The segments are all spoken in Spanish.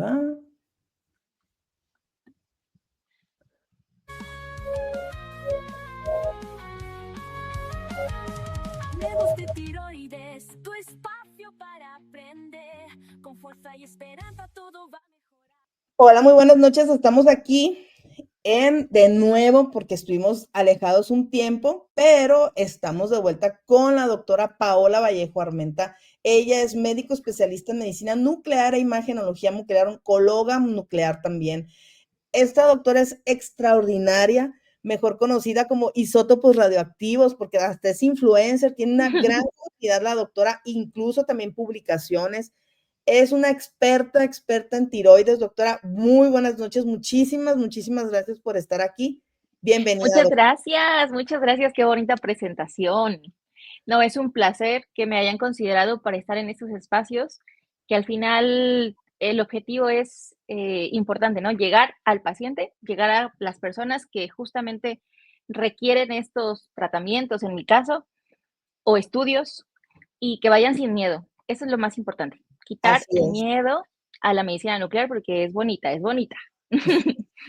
va. Hablemos de tiroides, tu espacio para aprender. Con fuerza y esperanza todo va a mejorar. Hola, muy buenas noches. Estamos aquí de nuevo porque estuvimos alejados un tiempo, pero estamos de vuelta con la doctora Paola Vallejo Armenta. Ella es médico especialista en medicina nuclear e imagenología nuclear, oncóloga nuclear también. Esta doctora es extraordinaria, mejor conocida como isótopos radioactivos, porque hasta es influencer, tiene una gran comunidad la doctora, incluso también publicaciones. Es una experta en tiroides, doctora. Muy buenas noches, muchísimas gracias por estar aquí. Bienvenida, doctora. Muchas gracias, qué bonita presentación. No, es un placer que me hayan considerado para estar en estos espacios, que al final el objetivo es importante, ¿no? Llegar al paciente, llegar a las personas que justamente requieren estos tratamientos, en mi caso, o estudios, y que vayan sin miedo. Eso es lo más importante, quitar Así el es. miedo a la medicina nuclear porque es bonita, es bonita.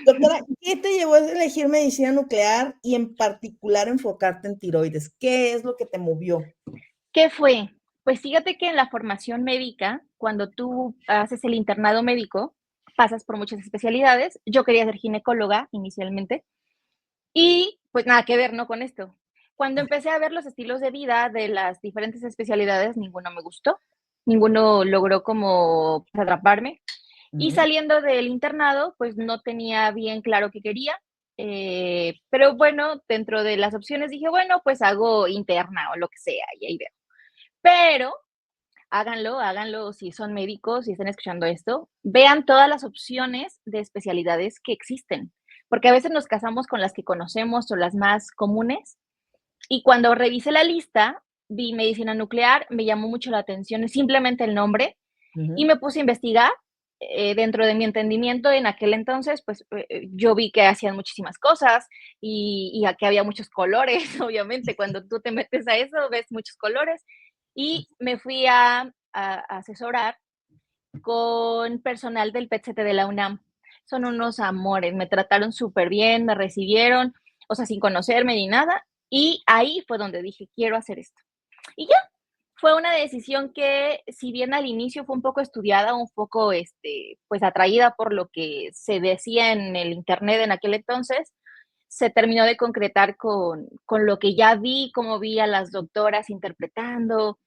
Doctora, ¿qué te llevó a elegir medicina nuclear y en particular enfocarte en tiroides? ¿Qué es lo que te movió? ¿Qué fue? Pues fíjate que en la formación médica, cuando tú haces el internado médico, pasas por muchas especialidades. Yo quería ser ginecóloga inicialmente y pues nada que ver, ¿no? Con esto. Cuando empecé a ver los estilos de vida de las diferentes especialidades, ninguno me gustó, ninguno logró como atraparme. Y Ujú. saliendo del internado, pues no tenía bien claro qué quería, pero bueno, dentro de las opciones dije, bueno, pues hago interna o lo que sea, y ahí veo. Pero háganlo si son médicos, si están escuchando esto, vean todas las opciones de especialidades que existen, porque a veces nos casamos con las que conocemos o las más comunes, y cuando revisé la lista, vi medicina nuclear, me llamó mucho la atención simplemente el nombre, y Ujú. me puse a investigar. Dentro de mi entendimiento en aquel entonces, pues yo vi que hacían muchísimas cosas y que había muchos colores, obviamente, cuando tú te metes a eso, ves muchos colores. Y me fui a asesorar con personal del PET-CT de la UNAM. Son unos amores, me trataron súper bien, me recibieron, o sea, sin conocerme ni nada. Y ahí fue donde dije, quiero hacer esto. Y ya, fue una decisión que, si bien al inicio fue un poco estudiada, un poco, pues, atraída por lo que se decía en el Internet en aquel entonces, se terminó de concretar con lo que ya vi, cómo vi a las doctoras interpretando,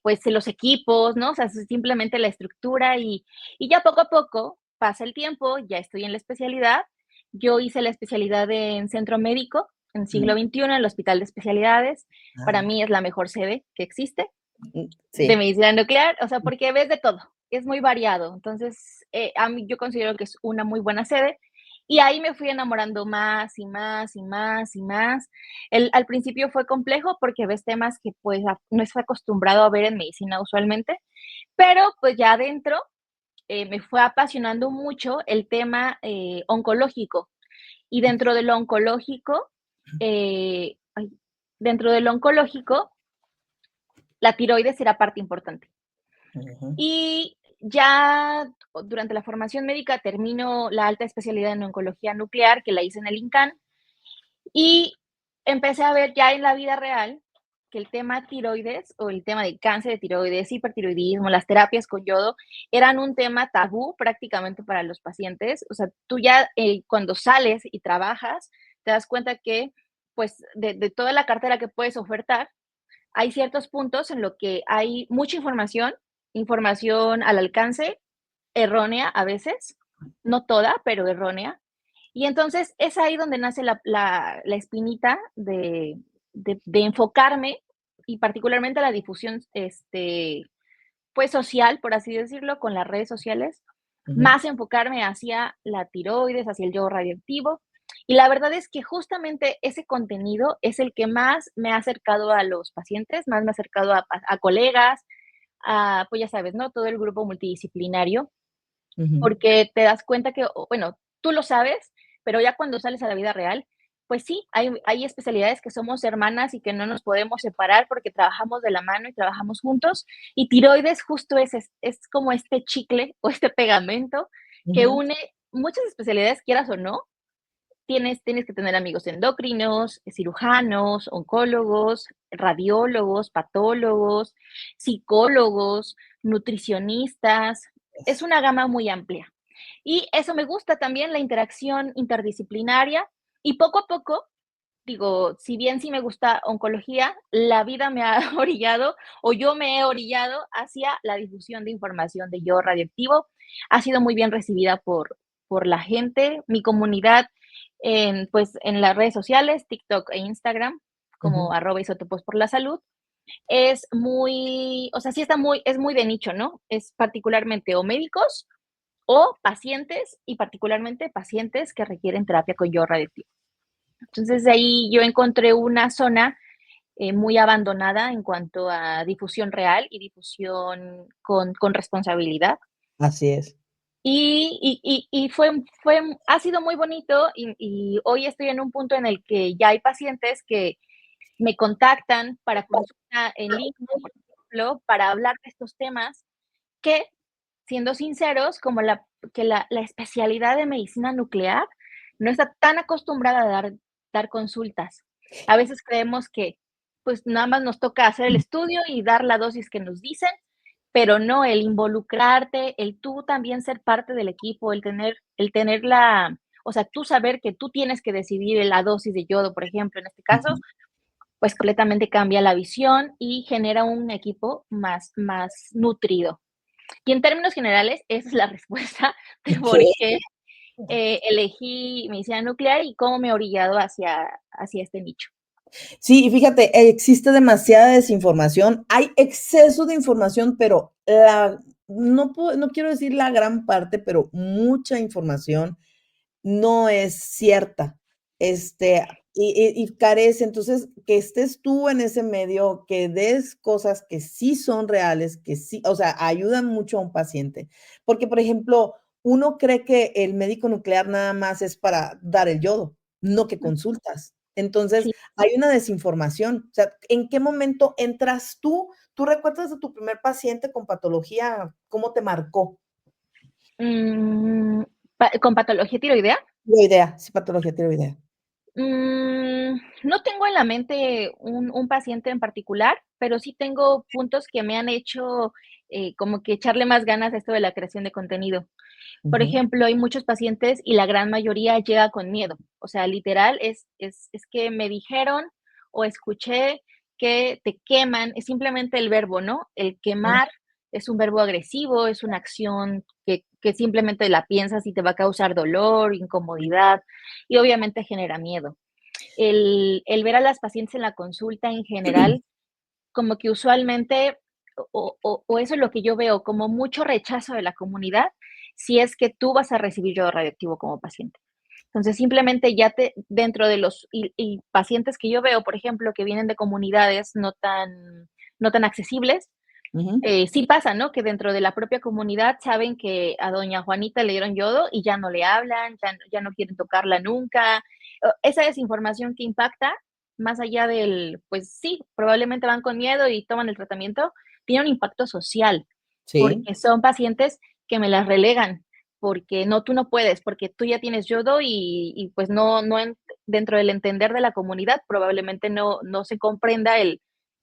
pues, los equipos, ¿no? O sea, simplemente la estructura y ya poco a poco pasa el tiempo, ya estoy en la especialidad. Yo hice la especialidad en centro médico, en siglo Ujú. XXI, en el Hospital de Especialidades. Para Ah, mí es la mejor sede que existe de sí. medicina nuclear, o sea, porque ves de todo, es muy variado. Entonces, a mí yo considero que es una muy buena sede y ahí me fui enamorando más y más y más y más. Al principio fue complejo porque ves temas que pues no estoy acostumbrado a ver en medicina usualmente, pero pues ya adentro me fue apasionando mucho el tema oncológico y dentro de lo oncológico, la tiroides era parte importante. Ujú. Y ya durante la formación médica termino la alta especialidad en oncología nuclear, que la hice en el INCAN, y empecé a ver ya en la vida real que el tema tiroides o el tema de cáncer de tiroides, hipertiroidismo, las terapias con yodo, eran un tema tabú prácticamente para los pacientes. O sea, tú ya cuando sales y trabajas, te das cuenta que pues de toda la cartera que puedes ofertar, hay ciertos puntos en los que hay mucha información, información al alcance, errónea a veces, no toda, pero errónea. Y entonces es ahí donde nace la espinita de enfocarme y particularmente la difusión, pues social, por así decirlo, con las redes sociales, Ujú. más enfocarme hacia la tiroides, hacia el yodo radioactivo. Y la verdad es que justamente ese contenido es el que más me ha acercado a los pacientes, más me ha acercado a colegas, a, pues ya sabes, ¿no? Todo el grupo multidisciplinario, Ujú. porque te das cuenta que, bueno, tú lo sabes, pero ya cuando sales a la vida real, pues sí, hay especialidades que somos hermanas y que no nos podemos separar porque trabajamos de la mano y trabajamos juntos. Y tiroides justo es como este chicle o este pegamento que Ujú. une muchas especialidades, quieras o no. Tienes que tener amigos endocrinos, cirujanos, oncólogos, radiólogos, patólogos, psicólogos, nutricionistas. Es una gama muy amplia. Y eso me gusta también, la interacción interdisciplinaria. Y poco a poco, digo, si bien sí me gusta oncología, la vida me ha orillado o yo me he orillado hacia la difusión de información de yo radioactivo. Ha sido muy bien recibida por la gente, mi comunidad, pues en las redes sociales, TikTok e Instagram, Ujú. como @isótopos por la salud. Es muy, o sea, sí está muy, es muy de nicho, ¿no? Es particularmente o médicos o pacientes y particularmente pacientes que requieren terapia con yo radioactivo. Entonces, de ahí yo encontré una zona muy abandonada en cuanto a difusión real y difusión con responsabilidad. Así es. Y ha sido muy bonito y hoy estoy en un punto en el que ya hay pacientes que me contactan para consulta en línea, por ejemplo, para hablar de estos temas que, siendo sinceros, como la especialidad de medicina nuclear no está tan acostumbrada a dar consultas. A veces creemos que, pues, nada más nos toca hacer el estudio y dar la dosis que nos dicen, pero no, el involucrarte, el tú también ser parte del equipo, el tener la o sea, tú saber que tú tienes que decidir la dosis de yodo, por ejemplo, en este caso, Ujú. pues, completamente cambia la visión y genera un equipo más nutrido. Y en términos generales, esa es la respuesta de por Okey. qué, elegí medicina nuclear y cómo me he orillado hacia este nicho. Sí, y fíjate, existe demasiada desinformación, hay exceso de información, pero no quiero decir la gran parte, pero mucha información no es cierta, y carece. Entonces, que estés tú en ese medio, que des cosas que sí son reales, que sí, o sea, ayudan mucho a un paciente. Porque, por ejemplo, uno cree que el médico nuclear nada más es para dar el yodo, no que Mm, consultas. Entonces, sí. hay una desinformación. O sea, ¿en qué momento entras tú? ¿Tú recuerdas de tu primer paciente con patología, cómo te marcó? Mm, ¿con patología tiroidea? Tiroidea, sí, patología tiroidea. No tengo en la mente un paciente en particular, pero sí tengo puntos que me han hecho, como que echarle más ganas a esto de la creación de contenido. Por Ujú. ejemplo, hay muchos pacientes y la gran mayoría llega con miedo. O sea, literal, es que me dijeron o escuché que te queman, es simplemente el verbo, ¿no? El Mm. quemar es un verbo agresivo, es una acción que simplemente la piensas y te va a causar dolor, incomodidad y obviamente genera miedo. El ver a las pacientes en la consulta en general, como que usualmente, o eso es lo que yo veo, como mucho rechazo de la comunidad, si es que tú vas a recibir yodo radioactivo como paciente. Entonces, simplemente ya dentro de los y pacientes que yo veo, por ejemplo, que vienen de comunidades no tan accesibles, Ujú. sí pasa, ¿no? Que dentro de la propia comunidad saben que a doña Juanita le dieron yodo y ya no le hablan, ya no quieren tocarla nunca. Esa desinformación que impacta, más allá del, pues sí, probablemente van con miedo y toman el tratamiento, tiene un impacto social, Sí. porque son pacientes que me las relegan, porque no, tú no puedes, porque tú ya tienes yodo y pues no dentro del entender de la comunidad probablemente no se comprenda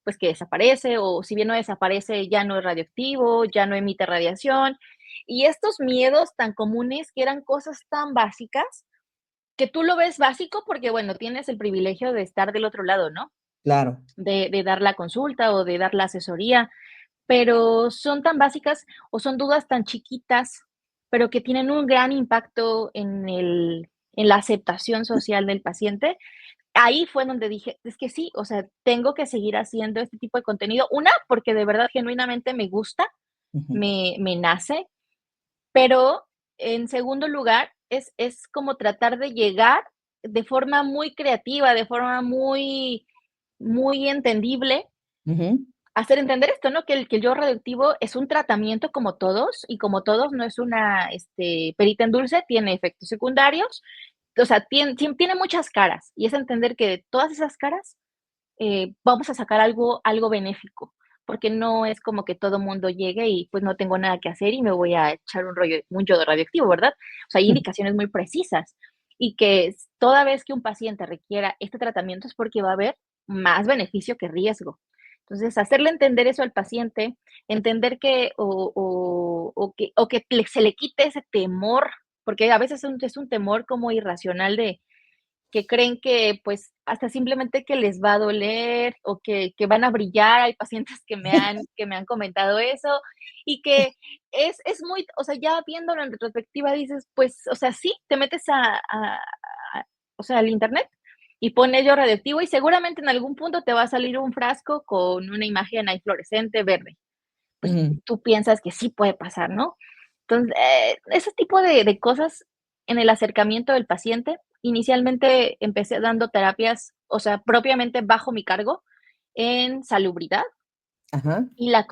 pues que desaparece o si bien no desaparece, ya no es radioactivo, ya no emite radiación. Y estos miedos tan comunes que eran cosas tan básicas, que tú lo ves básico porque, bueno, tienes el privilegio de estar del otro lado, ¿no? Claro. De dar la consulta o de dar la asesoría, pero son tan básicas o son dudas tan chiquitas, pero que tienen un gran impacto en la aceptación social del paciente. Ahí fue donde dije: "Es que sí, o sea, tengo que seguir haciendo este tipo de contenido". Una, porque de verdad genuinamente me gusta, Ujú. me nace, pero en segundo lugar, es como tratar de llegar de forma muy creativa, de forma muy entendible, Ujú. hacer entender esto, ¿no? Que el yodo radioactivo es un tratamiento como todos, y como todos no es una, perita en dulce, tiene efectos secundarios, o sea, tiene muchas caras y es entender que de todas esas caras vamos a sacar algo benéfico, porque no es como que todo mundo llegue y pues no tengo nada que hacer y me voy a echar un yodo radioactivo, ¿verdad? O sea, hay indicaciones muy precisas y que toda vez que un paciente requiera este tratamiento es porque va a haber más beneficio que riesgo. Entonces, hacerle entender eso al paciente, entender que o que se le quite ese temor, porque a veces es un temor como irracional de que creen que, pues, hasta simplemente que les va a doler o que van a brillar. Hay pacientes que me han comentado eso, y que es muy, o sea, ya viéndolo en retrospectiva dices, pues, o sea, sí, te metes o sea, al Internet y pones yo radioactivo y seguramente en algún punto te va a salir un frasco con una imagen ahí fluorescente verde. Pues, Ujú. tú piensas que sí puede pasar, ¿no? Entonces, ese tipo de cosas en el acercamiento del paciente. Inicialmente empecé dando terapias, o sea, propiamente bajo mi cargo en salubridad, Ajá. y las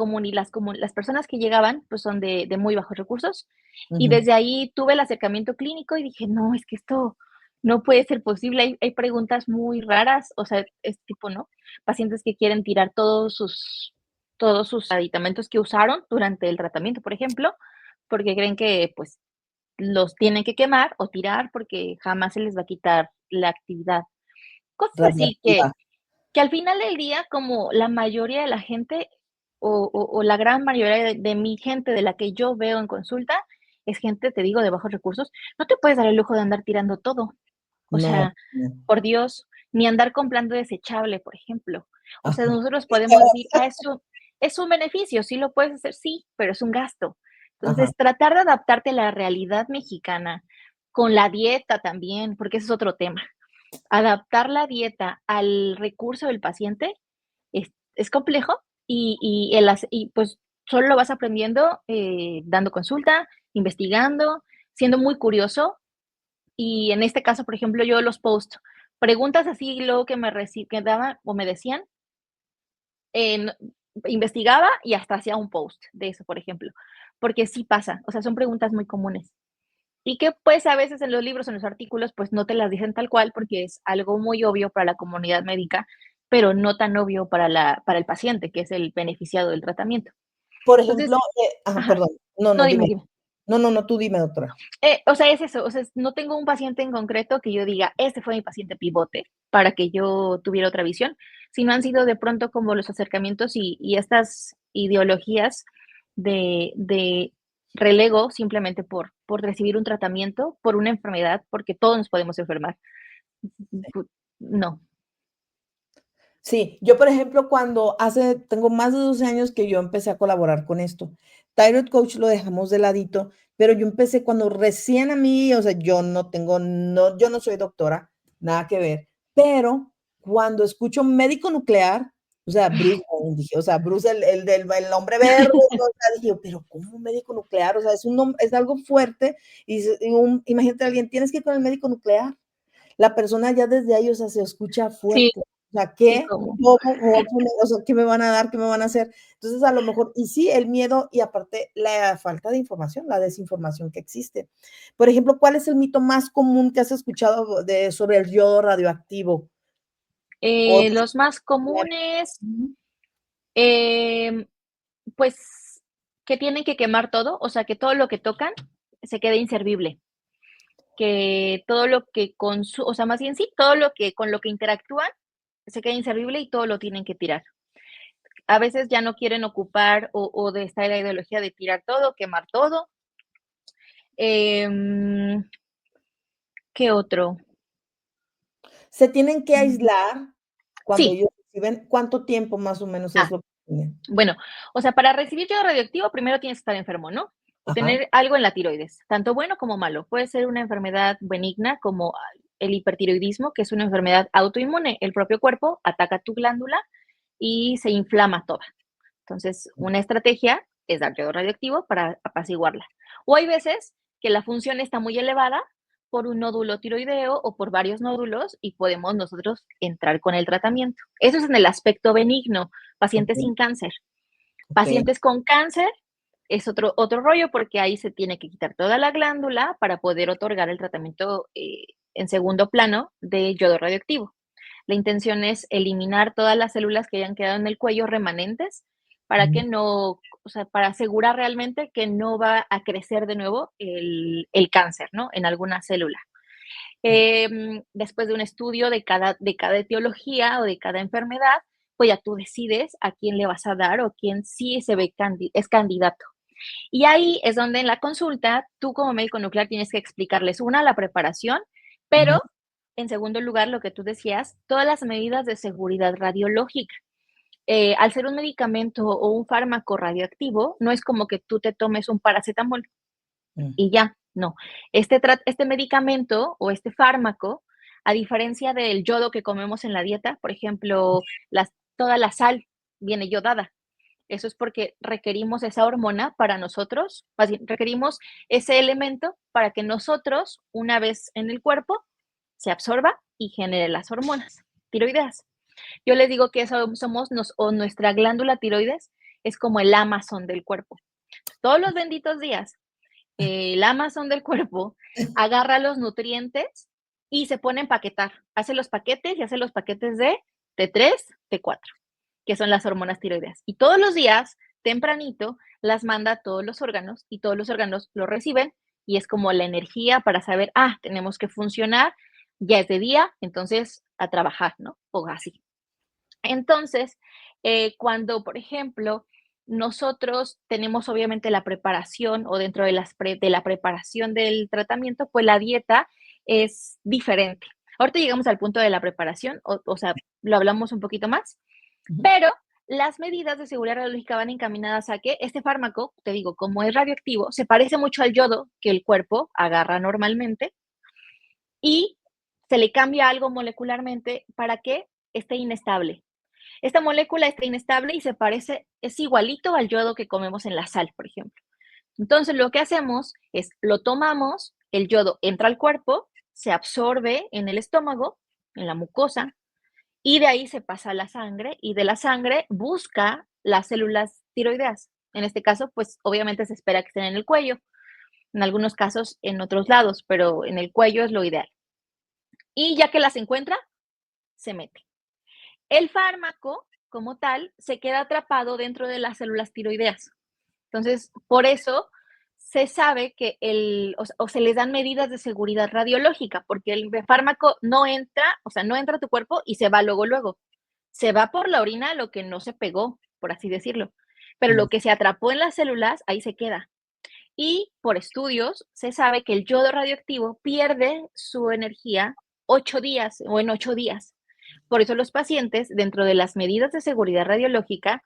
personas que llegaban, pues, son de muy bajos recursos, y Ujú. desde ahí tuve el acercamiento clínico y dije: "No, es que esto no puede ser posible". Hay preguntas muy raras, o sea, es tipo, ¿no? Pacientes que quieren tirar todos sus aditamentos que usaron durante el tratamiento, por ejemplo, porque creen que, pues, los tienen que quemar o tirar porque jamás se les va a quitar la actividad. Cosas así Radioactiva. que al final del día, como la mayoría de la gente, o la gran mayoría de mi gente, de la que yo veo en consulta, es gente, te digo, de bajos recursos, no te puedes dar el lujo de andar tirando todo. O No, sea, no. por Dios, ni andar comprando desechable, por ejemplo. O sea, Ajá. nosotros podemos decir: "Ah, es un beneficio", sí lo puedes hacer, sí, pero es un gasto. Ajá. Entonces, tratar de adaptarte a la realidad mexicana, con la dieta también, porque ese es otro tema. Adaptar la dieta al recurso del paciente es complejo y pues solo lo vas aprendiendo, dando consulta, investigando, siendo muy curioso. Y en este caso, por ejemplo, yo los posts, preguntas así luego que daban o me decían, no investigaba y hasta hacía un post de eso, por ejemplo, porque sí pasa, o sea, son preguntas muy comunes. Y que, pues, a veces en los libros, en los artículos, pues, no te las dicen tal cual, porque es algo muy obvio para la comunidad médica, pero no tan obvio para el paciente, que es el beneficiado del tratamiento. Por Entonces, ejemplo, ajá, ajá, perdón. No, no, no, dime, dime. dime. No, no, no, tú dime, doctora. O sea, es eso, o sea, no tengo un paciente en concreto que yo diga: "Este fue mi paciente pivote", para que yo tuviera otra visión, sino han sido de pronto como los acercamientos y estas ideologías de relego simplemente por recibir un tratamiento, por una enfermedad, porque todos nos podemos enfermar. Pu no. Sí, yo, por ejemplo, tengo más de 12 años que yo empecé a colaborar con esto. Thyroid Coach lo dejamos de ladito, pero yo empecé cuando recién a mí, o sea, yo no soy doctora, nada que ver, pero cuando escucho médico nuclear, o sea, Bruce Wayne, dije, o sea, Bruce el hombre verde, o sea, dije, pero ¿cómo médico nuclear? O sea, es algo fuerte imagínate a alguien, tienes que ir con el médico nuclear. La persona ya desde ahí, o sea, se escucha Sí, fuerte. O sea, sí, ¿qué? como O sea, ¿qué me van a dar? ¿Qué me van a hacer? Entonces, a lo mejor y sí, el miedo y aparte la falta de información, la desinformación que existe. Por ejemplo, ¿cuál es el mito más común que has escuchado sobre el yodo radioactivo? O de los más comunes, Ujú. em, pues, que tienen que quemar todo, o sea, que todo lo que tocan se quede inservible, que todo lo que o sea, más bien sí, todo lo que con lo que interactúan se queda inservible y todo lo tienen que tirar. A veces ya no quieren ocupar o de está la ideología de tirar todo, quemar todo. Em, ¿Qué otro? Se tienen que Mm, aislar cuando sí, ellos reciben, ¿cuánto tiempo más o menos es ah, lo que tienen? bueno, o sea, para recibir yodo radioactivo primero tienes que estar enfermo, ¿no? O Ajá, tener algo en la tiroides, tanto bueno como malo. Puede ser una enfermedad benigna como el hipertiroidismo, que es una enfermedad autoinmune. El propio cuerpo ataca tu glándula y se inflama toda. Entonces, una estrategia es dar yodo radioactivo para apaciguarla. O hay veces que la función está muy elevada por un nódulo tiroideo o por varios nódulos y podemos nosotros entrar con el tratamiento. Eso es en el aspecto benigno, pacientes okey, sin cáncer. okey. Pacientes con cáncer es otro rollo porque ahí se tiene que quitar toda la glándula para poder otorgar el tratamiento en segundo plano de yodo radioactivo. La intención es eliminar todas las células que hayan quedado en el cuello remanentes para que no, o sea, para asegurar realmente que no va a crecer de nuevo el cáncer, ¿no? En alguna célula. Después de un estudio de cada etiología o de cada enfermedad, pues ya tú decides a quién le vas a dar o quién sí se ve es candidato. Y ahí es donde en la consulta, tú como médico nuclear tienes que explicarles, una, la preparación, pero en segundo lugar, lo que tú decías, todas las medidas de seguridad radiológica. Al ser un medicamento o un fármaco radioactivo, no es como que tú te tomes un paracetamol y ya, no. Este medicamento o este fármaco, a diferencia del yodo que comemos en la dieta, por ejemplo, toda la sal viene yodada. Eso es porque requerimos esa hormona para nosotros, más bien, requerimos ese elemento para que nosotros, una vez en el cuerpo, se absorba y genere las hormonas tiroideas. Yo les digo que o nuestra glándula tiroides es como el Amazon del cuerpo. Todos los benditos días, el Amazon del cuerpo agarra los nutrientes y se pone a empaquetar. Hace los paquetes y hace los paquetes de T3, T4, que son las hormonas tiroideas. Y todos los días, tempranito, las manda a todos los órganos y todos los órganos lo reciben y es como la energía para saber, tenemos que funcionar, ya es de día, entonces a trabajar, ¿no? O así. Entonces, cuando, por ejemplo, nosotros tenemos obviamente la preparación o dentro de la preparación del tratamiento, pues la dieta es diferente. Ahorita llegamos al punto de la preparación, o sea, lo hablamos un poquito más, pero las medidas de seguridad radiológica van encaminadas a que este fármaco, te digo, como es radioactivo, se parece mucho al yodo que el cuerpo agarra normalmente y se le cambia algo molecularmente para que esté inestable. Esta molécula está inestable y es igualito al yodo que comemos en la sal, por ejemplo. Entonces, lo que hacemos es, lo tomamos, el yodo entra al cuerpo, se absorbe en el estómago, en la mucosa, y de ahí se pasa a la sangre, y de la sangre busca las células tiroideas. En este caso, pues obviamente se espera que estén en el cuello, en algunos casos en otros lados, pero en el cuello es lo ideal. Y ya que las encuentra, se mete. El fármaco, como tal, se queda atrapado dentro de las células tiroideas. Entonces, por eso se sabe que o se les dan medidas de seguridad radiológica, porque el fármaco no entra, o sea, no entra a tu cuerpo y se va luego, luego. Se va por la orina lo que no se pegó, por así decirlo. Pero lo que se atrapó en las células, ahí se queda. Y por estudios se sabe que el yodo radioactivo pierde su energía 8 días o en 8 días. Por eso los pacientes, dentro de las medidas de seguridad radiológica,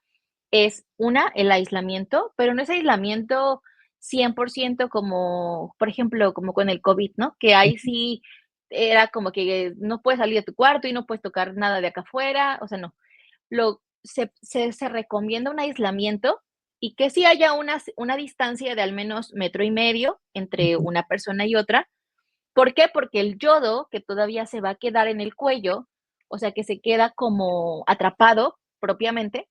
es el aislamiento, pero no es aislamiento 100% como, por ejemplo, como con el COVID, ¿no? Que ahí sí era como que no puedes salir de tu cuarto y no puedes tocar nada de acá afuera, o sea, no. Se recomienda un aislamiento y que sí haya una distancia de al menos 1,5 metros entre una persona y otra. ¿Por qué? Porque el yodo, que todavía se va a quedar en el cuello, o sea, que se queda como atrapado propiamente,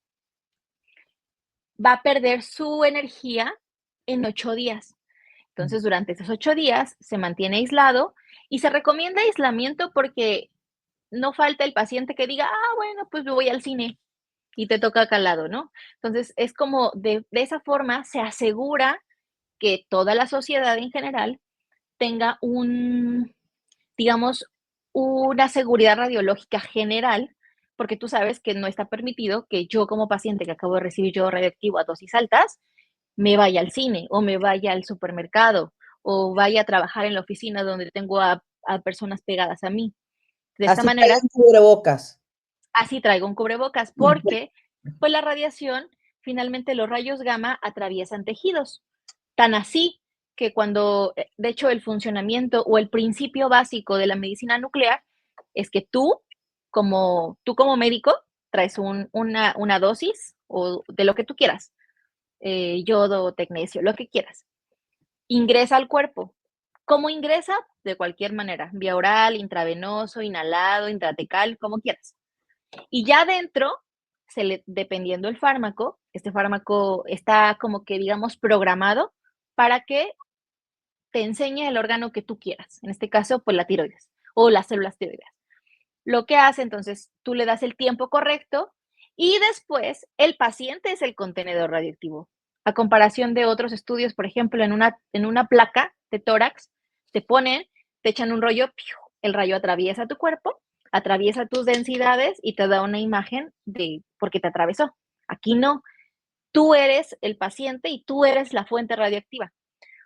va a perder su energía en 8 días. Entonces, durante esos 8 días se mantiene aislado y se recomienda aislamiento porque no falta el paciente que diga, bueno, pues me voy al cine y te toca acá al lado, ¿no? Entonces, es como de esa forma se asegura que toda la sociedad en general tenga digamos, una seguridad radiológica general, porque tú sabes que no está permitido que yo como paciente que acabo de recibir yodo radioactivo a dosis altas, me vaya al cine o me vaya al supermercado o vaya a trabajar en la oficina donde tengo a personas pegadas a mí. De esta Así manera, traigan cubrebocas. así traigo un cubrebocas porque pues la radiación, finalmente los rayos gamma atraviesan tejidos. Tan así que de hecho, el funcionamiento o el principio básico de la medicina nuclear es que tú como médico traes una dosis o de lo que tú quieras, yodo, tecnesio, lo que quieras. Ingresa al cuerpo. ¿Cómo ingresa? De cualquier manera, vía oral, intravenoso, inhalado, intratecal, como quieras. Y ya dentro, dependiendo del fármaco, este fármaco está como que, digamos, programado para que te enseñe el órgano que tú quieras. En este caso, pues la tiroides. o las células tiroideas. Lo que hace, entonces, tú le das el tiempo correcto y después el paciente es el contenedor radioactivo. A comparación de otros estudios, por ejemplo, en una placa de tórax, te ponen, te echan un rollo, ¡piu! El rayo atraviesa tu cuerpo, atraviesa tus densidades y te da una imagen de por qué te atravesó. Aquí no, tú eres el paciente y tú eres la fuente radioactiva.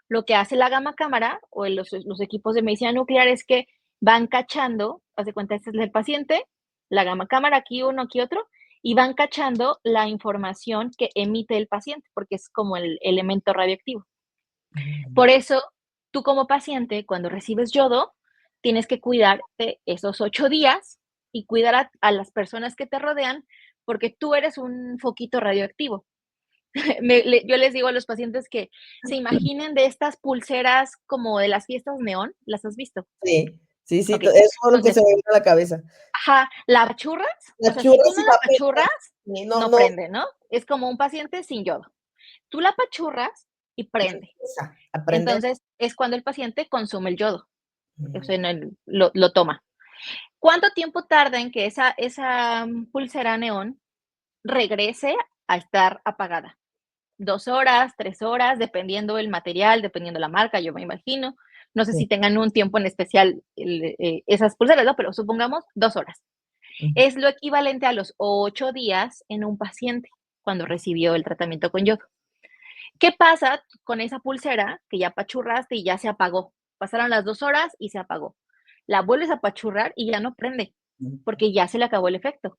Lo que hace la gamma cámara o los equipos de medicina nuclear es que van cachando, haz de cuenta, este es el paciente, la gamma cámara, aquí uno, aquí otro, y van cachando la información que emite el paciente, porque es como el elemento radioactivo. Por eso, tú como paciente, cuando recibes yodo, tienes que cuidarte esos 8 días y cuidar a las personas que te rodean, porque tú eres un foquito radioactivo. Yo les digo a los pacientes que se imaginen de estas pulseras como de las fiestas neón, ¿las has visto? Sí, sí, sí, Ok, es todo lo que se entonces, me vino a la cabeza. ajá, ¿la apachurras? O Las sea, si tú churras no y la papitas, apachurras, sí, no no, prende, ¿no? Es como un paciente sin yodo. Tú la apachurras y prende. empieza a aprender. Entonces, es cuando el paciente consume el yodo, o sea, Mm, lo toma. ¿Cuánto tiempo tarda en que esa pulsera neón regrese a estar apagada? 2 horas, 3 horas, dependiendo el material, dependiendo la marca, yo me imagino. No sé sí, si tengan un tiempo en especial esas pulseras, ¿no? Pero supongamos 2 horas. ujú, Es lo equivalente a los 8 días en un paciente cuando recibió el tratamiento con yodo. ¿Qué pasa con esa pulsera que ya apachurraste y ya se apagó? Pasaron las 2 horas y se apagó. La vuelves a apachurrar y ya no prende, ujú, porque ya se le acabó el efecto.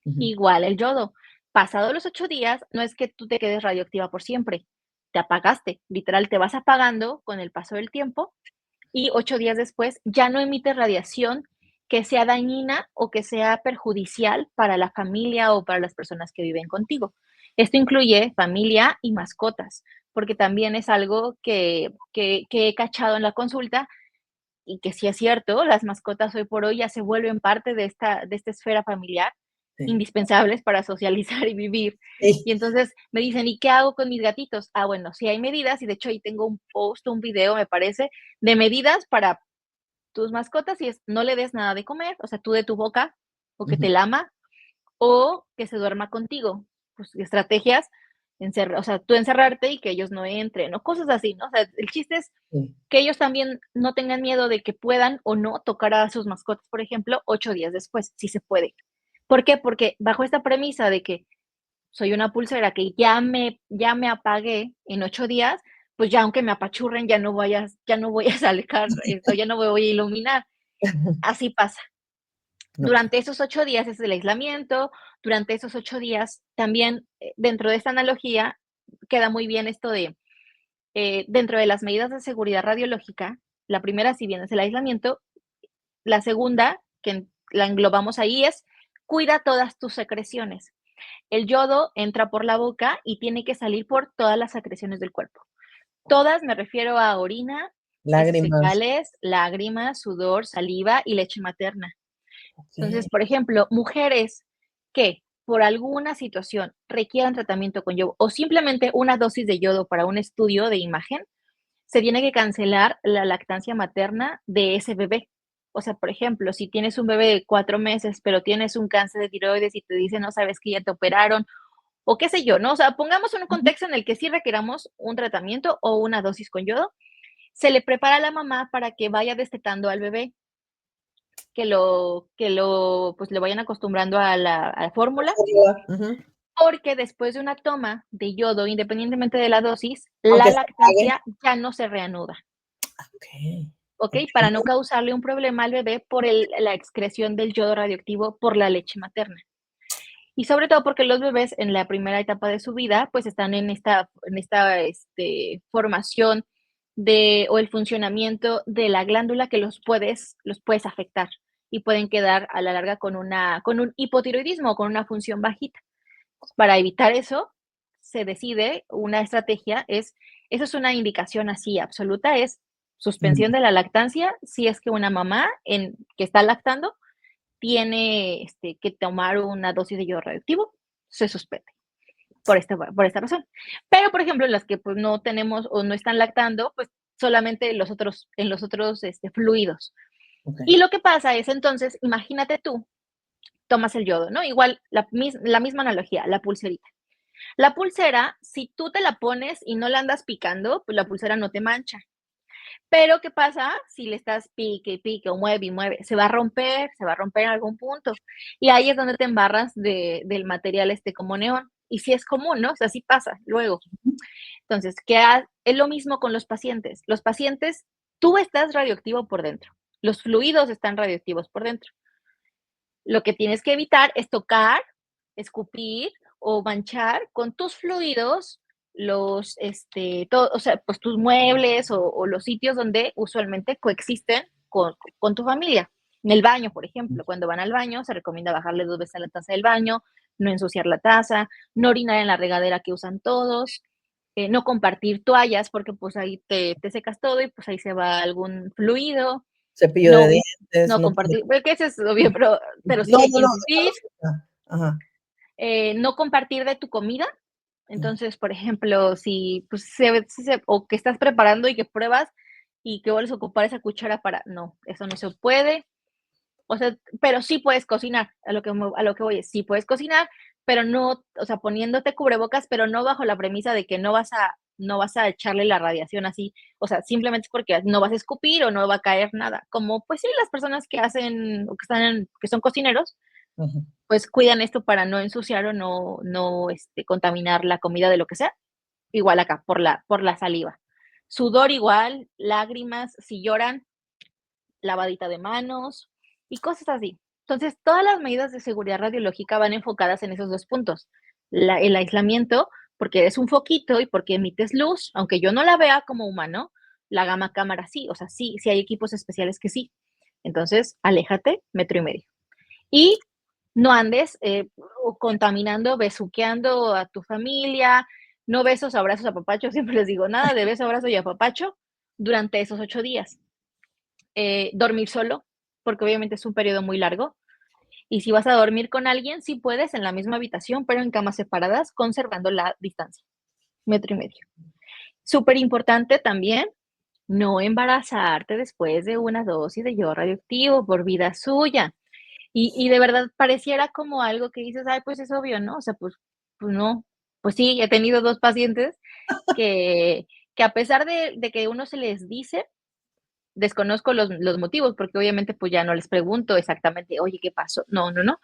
ujú. Igual el yodo. Pasados los 8 días, no es que tú te quedes radioactiva por siempre. Te apagaste, literal, te vas apagando con el paso del tiempo y 8 días después ya no emites radiación que sea dañina o que sea perjudicial para la familia o para las personas que viven contigo. Esto incluye familia y mascotas, porque también es algo que he cachado en la consulta y que sí es cierto, las mascotas hoy por hoy ya se vuelven parte de esta esfera familiar, Sí, indispensables para socializar y vivir. sí, Y entonces me dicen, ¿y qué hago con mis gatitos? Ah, bueno, sí hay medidas, y de hecho ahí tengo un post, un video, me parece, de medidas para tus mascotas, y es no le des nada de comer, o sea, tú de tu boca, o que ujú, te lama, o que se duerma contigo. Pues estrategias, o sea, tú encerrarte y que ellos no entren, o cosas así, ¿no? O sea, el chiste es sí, que ellos también no tengan miedo de que puedan o no tocar a sus mascotas, por ejemplo, 8 días después, si se puede. ¿Por qué? Porque bajo esta premisa de que soy una pulsera que ya me apagué en 8 días, pues ya aunque me apachurren, ya no voy a sacar esto, ya no me voy a iluminar. Así pasa. okey, Durante esos 8 días es el aislamiento, durante esos 8 días también, dentro de esta analogía, queda muy bien esto de dentro de las medidas de seguridad radiológica, la primera, si bien es el aislamiento, la segunda, la englobamos ahí, es cuida todas tus secreciones. El yodo entra por la boca y tiene que salir por todas las secreciones del cuerpo. Todas, me refiero a orina, heces lágrimas, fecales, lágrimas, sudor, saliva y leche materna. okey, Entonces, por ejemplo, mujeres que por alguna situación requieran tratamiento con yodo o simplemente una dosis de yodo para un estudio de imagen, se tiene que cancelar la lactancia materna de ese bebé. O sea, por ejemplo, si tienes un bebé de 4 meses, pero tienes un cáncer de tiroides y te dicen, no sabes que ya te operaron, o qué sé yo, ¿no? O sea, pongamos un ujú, contexto en el que sí requeramos un tratamiento o una dosis con yodo, se le prepara a la mamá para que vaya destetando al bebé, pues le vayan acostumbrando a la fórmula, ujú, porque después de una toma de yodo, independientemente de la dosis, la aunque se apague, lactancia ya no se reanuda. okey, ¿Ok? okey, Para no causarle un problema al bebé por la excreción del yodo radioactivo por la leche materna. Y sobre todo porque los bebés en la primera etapa de su vida, pues están en esta formación o el funcionamiento de la glándula que los puedes afectar y pueden quedar a la larga con un hipotiroidismo o con una función bajita. Para evitar eso, se decide una estrategia, eso es una indicación así absoluta, es mm, suspensión de la lactancia si es que una mamá que está lactando tiene que tomar una dosis de yodo radioactivo, se suspende por esta razón. Pero, por ejemplo, las que pues no tenemos o no están lactando, pues solamente en los otros fluidos. Ok. Y lo que pasa es entonces, imagínate tú, tomas el yodo, ¿no? Igual, la misma analogía, la pulserita. La pulsera, si tú te la pones y no la andas picando, pues la pulsera no te mancha. Pero, ¿qué pasa si le estás pique y pique o mueve y mueve? Se va a romper en algún punto. Y ahí es donde te embarras del material este como neón. Y sí es común, ¿no? O sea, sí pasa luego. Entonces, es lo mismo con los pacientes. Los pacientes, tú estás radioactivo por dentro. Los fluidos están radioactivos por dentro. Lo que tienes que evitar es tocar, escupir o manchar con tus fluidos o sea, pues tus muebles o los sitios donde usualmente coexisten con tu familia. En el baño, por ejemplo, cuando van al baño, se recomienda bajarle 2 veces a la taza del baño, no ensuciar la taza, no orinar en la regadera que usan todos, no compartir toallas porque pues ahí te secas todo y pues ahí se va algún fluido, Cepillo de no dientes, no no compartir, porque eso es obvio, pero sí no, hay no, que no, insistir, ajá. no compartir de tu comida. Entonces, por ejemplo, si, pues, o que estás preparando y que pruebas y que vuelves a ocupar esa cuchara para no, eso no se puede. O sea, pero sí puedes cocinar, a lo que voy es, sí puedes cocinar, pero no, o sea, poniéndote cubrebocas, pero no bajo la premisa de que no vas a echarle la radiación así, o sea, simplemente es porque no vas a escupir o no va a caer nada, como, pues sí, las personas que hacen o que son cocineros, Ujú. pues cuidan esto para no ensuciar o no contaminar la comida de lo que sea, igual acá, por la saliva. Sudor igual, lágrimas, si lloran, lavadita de manos y cosas así. Entonces, todas las medidas de seguridad radiológica van enfocadas en esos 2 puntos. El aislamiento, porque eres un foquito y porque emites luz, aunque yo no la vea como humano, la gama cámara sí, o sea, sí hay equipos especiales que sí. Entonces, aléjate 1,5 m. Y no andes, contaminando, besuqueando a tu familia, no besos, abrazos, apapachos, siempre les digo, nada de beso, abrazo y apapacho durante esos 8 días. Dormir solo, porque obviamente es un periodo muy largo. Y si vas a dormir con alguien, sí puedes en la misma habitación, pero en camas separadas, conservando la distancia, 1,5 m. Súper importante también, no embarazarte después de una dosis de yodo radioactivo por vida suya. Y de verdad pareciera como algo que dices, ay, pues es obvio, ¿no? O sea, pues no. Pues sí, he tenido 2 pacientes que, que a pesar de que uno se les dice, desconozco los motivos, porque obviamente pues ya no les pregunto exactamente, oye, ¿qué pasó? No, no, no.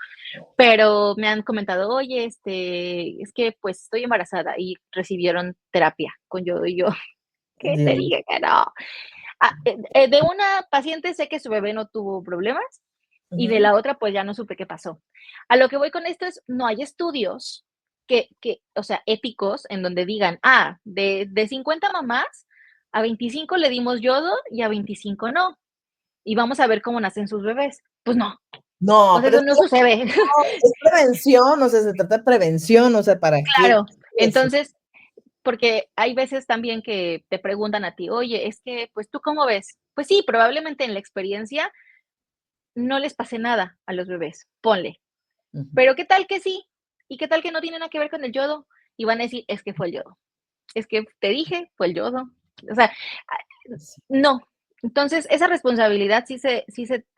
Pero me han comentado, oye, es que pues estoy embarazada y recibieron terapia con yodo y yo, ¿qué te Dios. dije que no? De una paciente sé que su bebé no tuvo problemas y de Ujú. la otra pues ya no supe qué pasó. A lo que voy con esto es, no hay estudios o sea, éticos en donde digan, de 50 mamás, a 25 le dimos yodo y a 25 no, y vamos a ver cómo nacen sus bebés. Pues no, o No, sea, pero eso es no que sucede. es prevención, o sea, se trata de prevención, o sea, ¿para qué? Claro, Eso. entonces, porque hay veces también que te preguntan a ti, oye, es que, pues, ¿tú cómo ves? Pues sí, probablemente en la experiencia no les pase nada a los bebés, ponle. Ujú. Pero ¿qué tal que sí? ¿Y qué tal que no tiene nada que ver con el yodo? Y van a decir, es que fue el yodo. Es que te dije, fue el yodo. O sea, Sí. no. Entonces, esa responsabilidad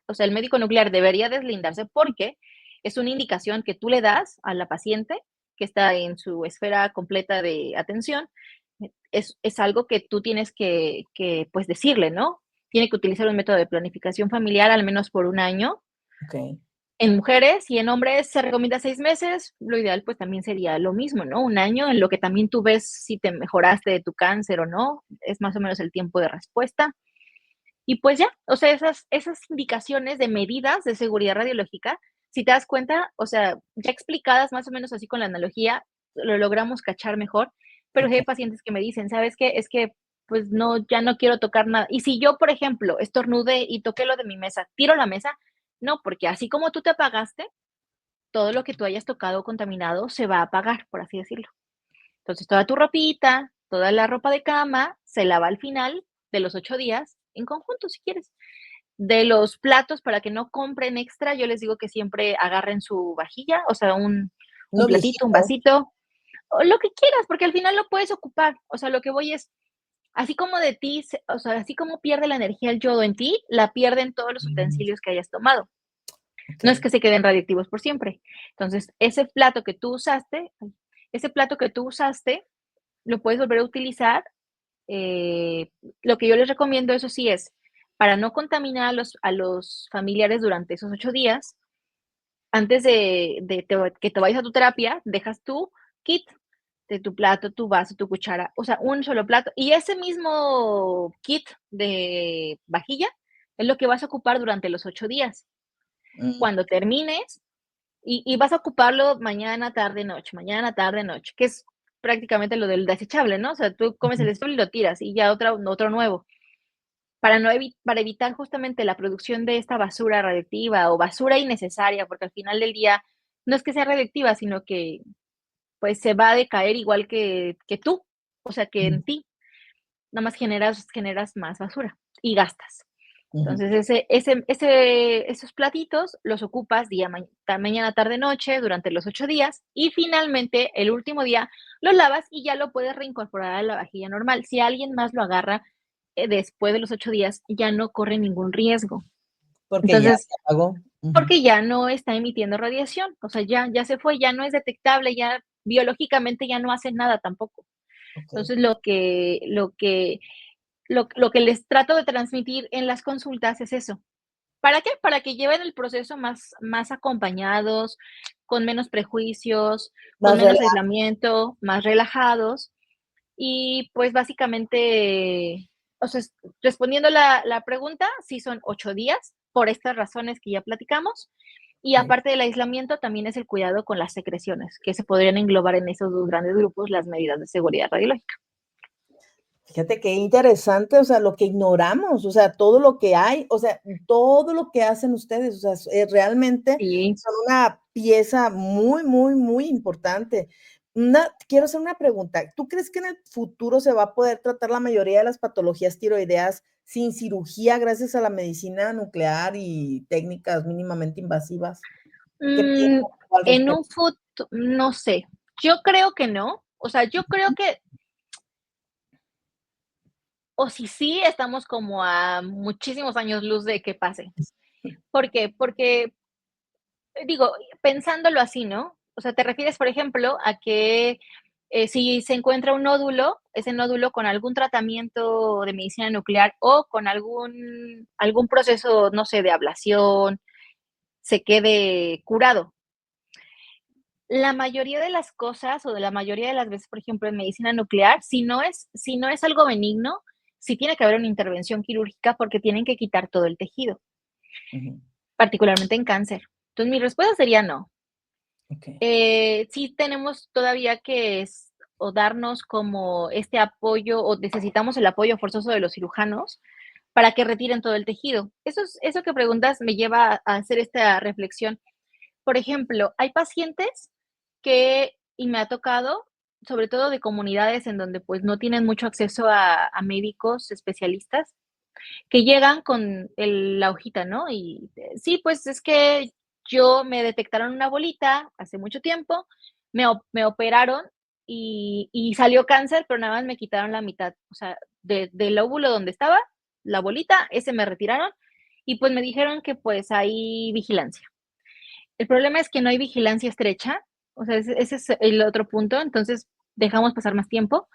o sea, el médico nuclear debería deslindarse porque es una indicación que tú le das a la paciente que está en su esfera completa de atención. Es algo que tú tienes pues, decirle, ¿no? Tiene que utilizar un método de planificación familiar al menos por un año. Okey. En mujeres y en hombres se recomienda 6 meses, lo ideal, pues, también sería lo mismo, ¿no? Un año, en lo que también tú ves si te mejoraste de tu cáncer o no, es más o menos el tiempo de respuesta. Y pues ya, o sea, esas indicaciones de medidas de seguridad radiológica, si te das cuenta, o sea, ya explicadas más o menos así con la analogía, lo logramos cachar mejor, pero sí hay Okey. pacientes que me dicen: "¿Sabes qué? Es que, pues no, ya no quiero tocar nada". Y si yo, por ejemplo, estornudé y toqué lo de mi mesa, ¿tiro la mesa? No, porque así como tú te apagaste, todo lo que tú hayas tocado contaminado se va a apagar, por así decirlo. Entonces, toda tu ropita, toda la ropa de cama se lava al final de los 8 días en conjunto, si quieres. De los platos, para que no compren extra, yo les digo que siempre agarren su vajilla, o sea, un Uno platito, un viejito. vasito, o lo que quieras, porque al final lo puedes ocupar. O sea, lo que voy es, así como de ti, o sea, así como pierde la energía el yodo en ti, la pierden todos los utensilios que hayas tomado. No es okey. que se queden radiactivos por siempre. Entonces, ese plato que tú usaste, lo puedes volver a utilizar. Lo que yo les recomiendo, eso sí, es para no contaminar a los familiares durante esos 8 días, antes que te vayas a tu terapia, dejas tu kit de tu plato, tu vaso, tu cuchara, o sea, un solo plato. Y ese mismo kit de vajilla es lo que vas a ocupar durante los 8 días. Mm, Cuando termines, y vas a ocuparlo mañana, tarde, noche, que es prácticamente lo del desechable, ¿no? O sea, tú comes el ujú. desechable y lo tiras y ya otro nuevo. Para evitar justamente la producción de esta basura radiactiva o basura innecesaria, porque al final del día no es que sea radiactiva, sino que pues se va a decaer igual que tú, o sea, que Ujú, en ti, nada más generas más basura y gastas. ujú. Entonces, esos platitos los ocupas mañana, tarde, noche, durante los 8 días, y finalmente, el último día, lo lavas y ya lo puedes reincorporar a la vajilla normal. Si alguien más lo agarra, después de los 8 días, ya no corre ningún riesgo. Porque ya Entonces, se apagó. Ujú. porque ya no está emitiendo radiación, o sea, ya se fue, ya no es detectable, ya biológicamente ya no hace nada tampoco. Okey. Entonces, lo que les trato de transmitir en las consultas es eso. ¿Para qué? Para que lleven el proceso más acompañados, con menos prejuicios, con Más menos relax. aislamiento, más relajados. Y, pues, básicamente, o sea, respondiendo la pregunta, sí son 8 días, por estas razones que ya platicamos. Y aparte del aislamiento, también es el cuidado con las secreciones, que se podrían englobar en esos 2 grandes grupos, las medidas de seguridad radiológica. Fíjate qué interesante, o sea, lo que ignoramos, o sea, todo lo que hay, o sea, todo lo que hacen ustedes, o sea, realmente Sí. son una pieza muy, muy, muy importante. Quiero hacer una pregunta, ¿tú crees que en el futuro se va a poder tratar la mayoría de las patologías tiroideas sin cirugía gracias a la medicina nuclear y técnicas mínimamente invasivas? ¿Qué Mm, piensas tú al en respecto? un futuro, no sé, yo creo que no, o sea, yo creo que, o si sí, estamos como a muchísimos años luz de que pase. ¿Por qué? Porque, digo, pensándolo así, ¿no? O sea, te refieres, por ejemplo, a que, si se encuentra un nódulo, ese nódulo con algún tratamiento de medicina nuclear o con algún proceso, no sé, de ablación, se quede curado. La mayoría de las cosas, o de la mayoría de las veces, por ejemplo, en medicina nuclear, si no es algo benigno, sí tiene que haber una intervención quirúrgica porque tienen que quitar todo el tejido, Ujú, particularmente en cáncer. Entonces, mi respuesta sería no. okey. Sí tenemos todavía o darnos como este apoyo, o necesitamos el apoyo forzoso de los cirujanos para que retiren todo el tejido. Eso que preguntas me lleva a hacer esta reflexión. Por ejemplo, hay pacientes y me ha tocado, sobre todo de comunidades en donde pues no tienen mucho acceso a médicos especialistas, que llegan con la hojita, ¿no? Y sí, pues es que yo me detectaron una bolita hace mucho tiempo, me operaron y salió cáncer, pero nada más me quitaron la mitad, o sea, del óvulo donde estaba, la bolita, ese me retiraron y pues me dijeron que pues hay vigilancia. El problema es que no hay vigilancia estrecha, o sea, ese es el otro punto, entonces dejamos pasar más tiempo.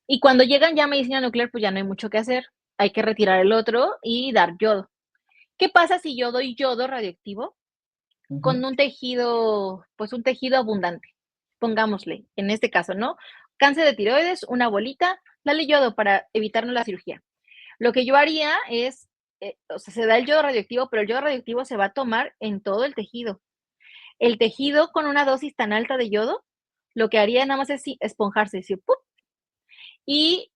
Y cuando llegan ya a medicina nuclear, pues ya no hay mucho que hacer. Hay que retirar el otro y dar yodo. ¿Qué pasa si yo doy yodo radioactivo con Ujú, un tejido abundante? Pongámosle, en este caso, ¿no? Cáncer de tiroides, una bolita, dale yodo para evitarnos la cirugía. Lo que yo haría es, o sea, se da el yodo radioactivo, pero el yodo radioactivo se va a tomar en todo el tejido. El tejido con una dosis tan alta de yodo, lo que haría nada más es esponjarse, así, ¡pup! Y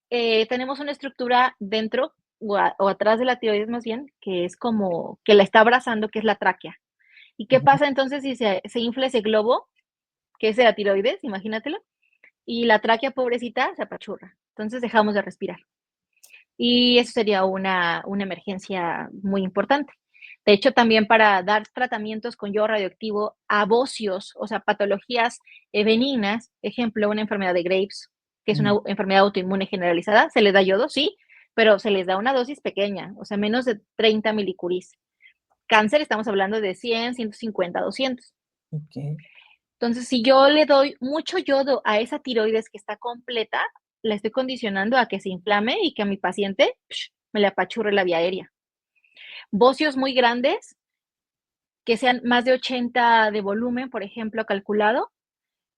tenemos una estructura dentro o atrás de la tiroides más bien, que es como que la está abrazando, que es la tráquea. ¿Y qué ujú. pasa entonces si se infla ese globo, que es de la tiroides, imagínatelo, y la tráquea pobrecita se apachurra? Entonces dejamos de respirar. Y eso sería una emergencia muy importante. De hecho, también para dar tratamientos con yodo radioactivo a bocios, o sea, patologías benignas, ejemplo, una enfermedad de Graves, que es una enfermedad autoinmune generalizada, se les da yodo, sí, pero se les da una dosis pequeña, o sea, menos de 30 milicuris. Cáncer estamos hablando de 100, 150, 200. Ok. Entonces, si yo le doy mucho yodo a esa tiroides que está completa, la estoy condicionando a que se inflame y que a mi paciente me le apachurre la vía aérea. Bocios muy grandes, que sean más de 80 de volumen, por ejemplo, calculado,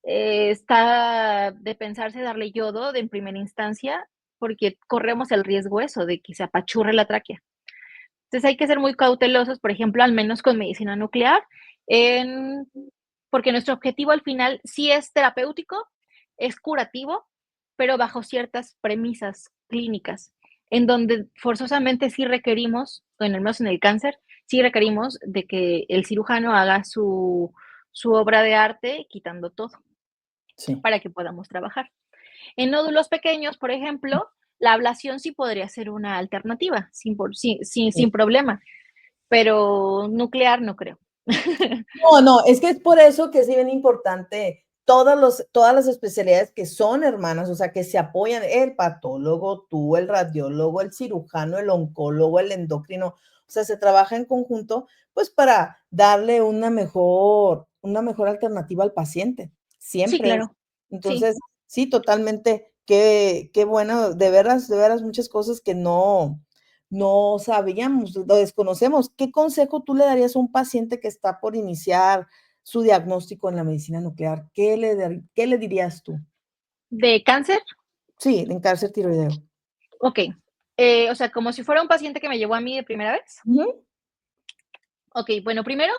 está de pensarse darle yodo en primera instancia, porque corremos el riesgo eso, de que se apachurre la tráquea. Entonces hay que ser muy cautelosos, por ejemplo, al menos con medicina nuclear, en, porque nuestro objetivo al final sí es terapéutico, es curativo, pero bajo ciertas premisas clínicas, en donde forzosamente sí requerimos, en el menos en el cáncer, sí requerimos de que el cirujano haga su obra de arte quitando todo Sí. para que podamos trabajar. En nódulos pequeños, por ejemplo, la ablación sí podría ser una alternativa, sin Sí. problema, pero nuclear no creo. No, no, es que es por eso que es bien importante todas las especialidades que son hermanas, o sea, que se apoyan, el patólogo, tú, el radiólogo, el cirujano, el oncólogo, el endocrino, o sea, se trabaja en conjunto, pues para darle una mejor alternativa al paciente, Sí, siempre es. claro. Sí, Entonces, sí, totalmente, qué bueno, de veras, muchas cosas que no sabíamos, lo desconocemos. ¿Qué consejo tú le darías a un paciente que está por iniciar su diagnóstico en la medicina nuclear? ¿Qué le dirías tú? de cáncer, Sí, en cáncer tiroideo. okey. O sea, como si fuera un paciente que me llegó a mí de primera vez. Ujú. Okey, bueno, primero,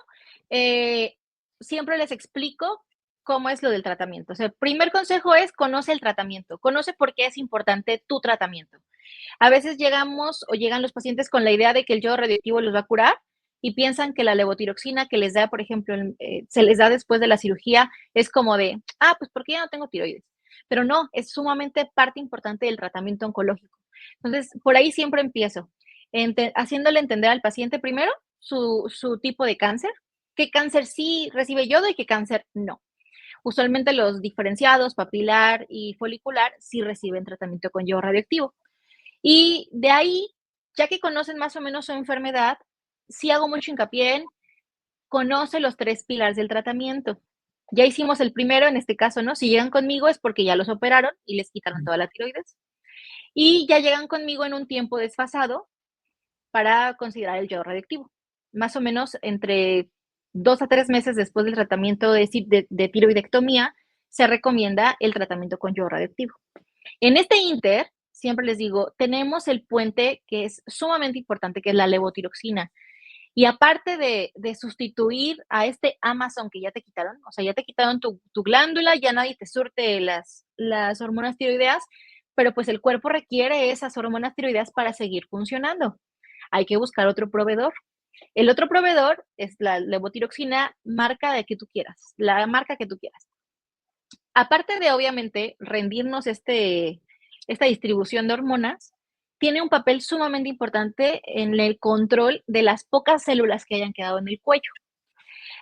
eh, siempre les explico cómo es lo del tratamiento. O sea, el primer consejo es conoce el tratamiento, conoce por qué es importante tu tratamiento. A veces llegamos o llegan los pacientes con la idea de que el yodo radioactivo los va a curar y piensan que la levotiroxina que les da, por ejemplo, se les da después de la cirugía, es como de, pues porque ya no tengo tiroides. Pero no, es sumamente parte importante del tratamiento oncológico. Entonces, por ahí siempre empiezo, haciéndole entender al paciente primero su tipo de cáncer, qué cáncer sí recibe yodo y qué cáncer no. Usualmente los diferenciados, papilar y folicular, sí reciben tratamiento con yodo radioactivo. Y de ahí, ya que conocen más o menos su enfermedad, sí hago mucho hincapié en conoce los 3 pilares del tratamiento. Ya hicimos el primero, en este caso, ¿no? Si llegan conmigo es porque ya los operaron y les quitaron toda la tiroides. Y ya llegan conmigo en un tiempo desfasado para considerar el yodo radioactivo. Más o menos entre 2 a 3 meses después del tratamiento de tiroidectomía, se recomienda el tratamiento con yodo radioactivo. En este inter, siempre les digo, tenemos el puente que es sumamente importante, que es la levotiroxina. Y aparte de sustituir a este Amazon que ya te quitaron, o sea, ya te quitaron tu glándula, ya nadie te surte las hormonas tiroideas, pero pues el cuerpo requiere esas hormonas tiroideas para seguir funcionando. Hay que buscar otro proveedor. El otro proveedor es la levotiroxina, marca de que tú quieras, la marca que tú quieras. Aparte de, obviamente, rendirnos esta distribución de hormonas, tiene un papel sumamente importante en el control de las pocas células que hayan quedado en el cuello.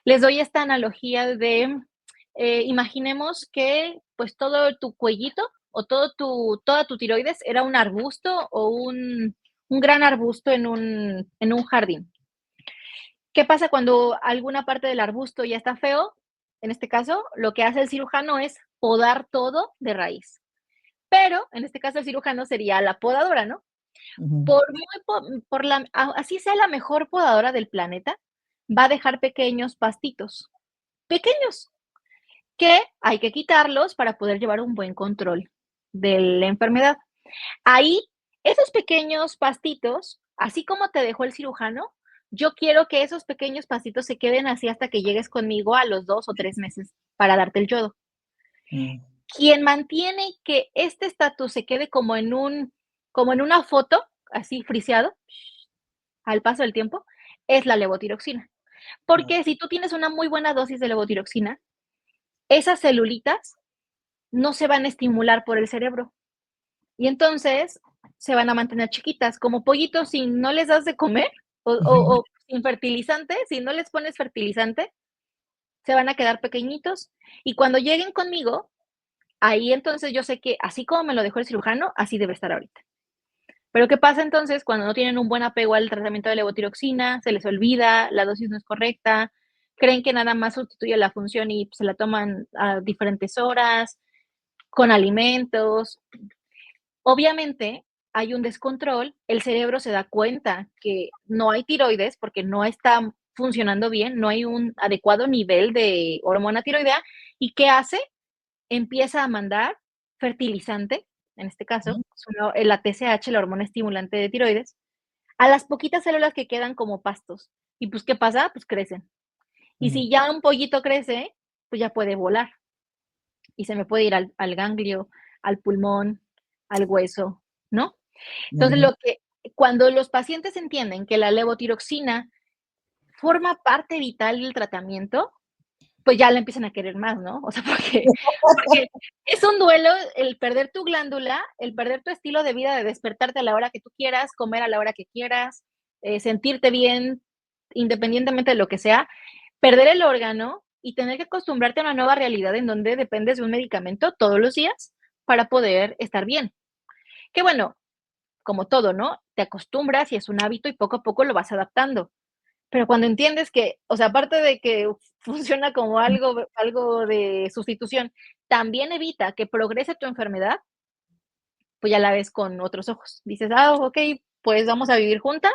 Les doy esta analogía de, imaginemos que pues todo tu cuellito o toda tu tiroides era un arbusto o un gran arbusto en un jardín. ¿Qué pasa cuando alguna parte del arbusto ya está feo? En este caso, lo que hace el cirujano es podar todo de raíz. Pero en este caso el cirujano sería la podadora, ¿no? Ujú. Por muy por así sea la mejor podadora del planeta, va a dejar pequeños pastitos, pequeños, que hay que quitarlos para poder llevar un buen control de la enfermedad. Ahí, esos pequeños pastitos, así como te dejó el cirujano, yo quiero que esos pequeños pastitos se queden así hasta que llegues conmigo a los 2 o 3 meses para darte el yodo. Mm. Quien mantiene que este estatus se quede como en una foto, así friseado, al paso del tiempo, es la levotiroxina. Ah, Porque si tú tienes una muy buena dosis de levotiroxina, esas celulitas no se van a estimular por el cerebro. Y entonces se van a mantener chiquitas, como pollitos, si no les das de comer o sin fertilizante, si no les pones fertilizante, se van a quedar pequeñitos. Y cuando lleguen conmigo, ahí entonces yo sé que así como me lo dejó el cirujano, así debe estar ahorita. Pero ¿qué pasa entonces cuando no tienen un buen apego al tratamiento de levotiroxina? Se les olvida, la dosis no es correcta, creen que nada más sustituye la función y se la toman a diferentes horas, con alimentos. Obviamente hay un descontrol, el cerebro se da cuenta que no hay tiroides porque no está funcionando bien, no hay un adecuado nivel de hormona tiroidea. ¿Y qué hace? Empieza a mandar fertilizante, en este caso, Ujú, la TSH, la hormona estimulante de tiroides, a las poquitas células que quedan como pastos. ¿Y pues qué pasa? Pues crecen. Y ujú, si ya un pollito crece, pues ya puede volar y se me puede ir al ganglio, al pulmón, al hueso, ¿no? Entonces, ujú. lo que cuando los pacientes entienden que la levotiroxina forma parte vital del tratamiento, pues ya la empiezan a querer más, ¿no? O sea, porque es un duelo el perder tu glándula, el perder tu estilo de vida de despertarte a la hora que tú quieras, comer a la hora que quieras, sentirte bien, independientemente de lo que sea, perder el órgano y tener que acostumbrarte a una nueva realidad en donde dependes de un medicamento todos los días para poder estar bien. Que bueno, como todo, ¿no? Te acostumbras y es un hábito y poco a poco lo vas adaptando. Pero cuando entiendes que, o sea, aparte de que funciona como algo de sustitución, también evita que progrese tu enfermedad, pues ya la ves con otros ojos. Dices: "Ah, okey, pues vamos a vivir juntas,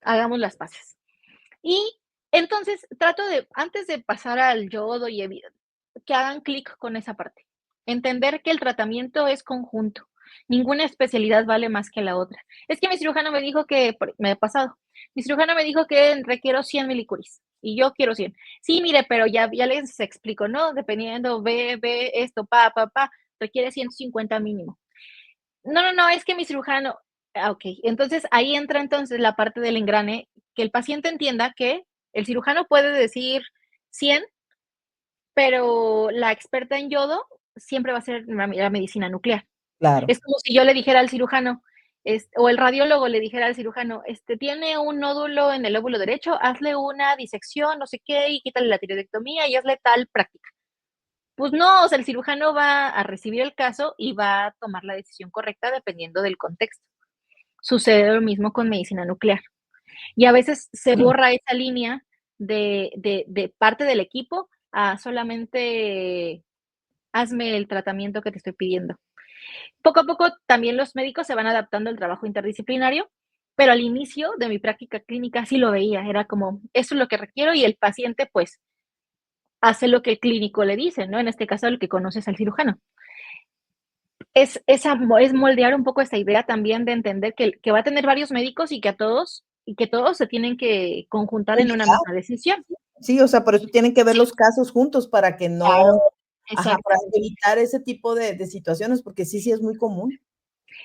hagamos las paces". Y entonces trato de, antes de pasar al yodo y que hagan clic con esa parte. Entender que el tratamiento es conjunto. Ninguna especialidad vale más que la otra. Es que mi cirujano me dijo que, me ha pasado, mi cirujano me dijo que requiero 100 milicuris y yo quiero 100. Sí, mire, pero ya les explico, ¿no? Dependiendo, ve esto, requiere 150 mínimo. No, no, no, es que mi cirujano, ok. Entonces ahí entra entonces la parte del engrane, que el paciente entienda que el cirujano puede decir 100, pero la experta en yodo siempre va a ser la medicina nuclear. Claro. Es como si yo le dijera al cirujano, o el radiólogo le dijera al cirujano, tiene un nódulo en el lóbulo derecho, hazle una disección, no sé qué, y quítale la tiroidectomía y hazle tal práctica. Pues no, o sea, el cirujano va a recibir el caso y va a tomar la decisión correcta dependiendo del contexto. Sucede lo mismo con medicina nuclear. Y a veces se borra esa línea de parte del equipo a solamente hazme el tratamiento que te estoy pidiendo. Poco a poco también los médicos se van adaptando al trabajo interdisciplinario, pero al inicio de mi práctica clínica sí lo veía, era como, eso es lo que requiero y el paciente pues hace lo que el clínico le dice, ¿no? En este caso, el que conoces al cirujano. Es moldear un poco esta idea también de entender que va a tener varios médicos y que todos se tienen que conjuntar en una Ayudar, misma decisión. sí, o sea, por eso tienen que ver Sí, los casos juntos para que no, claro, ajá, para exactamente. evitar ese tipo de situaciones, porque sí, sí es muy común.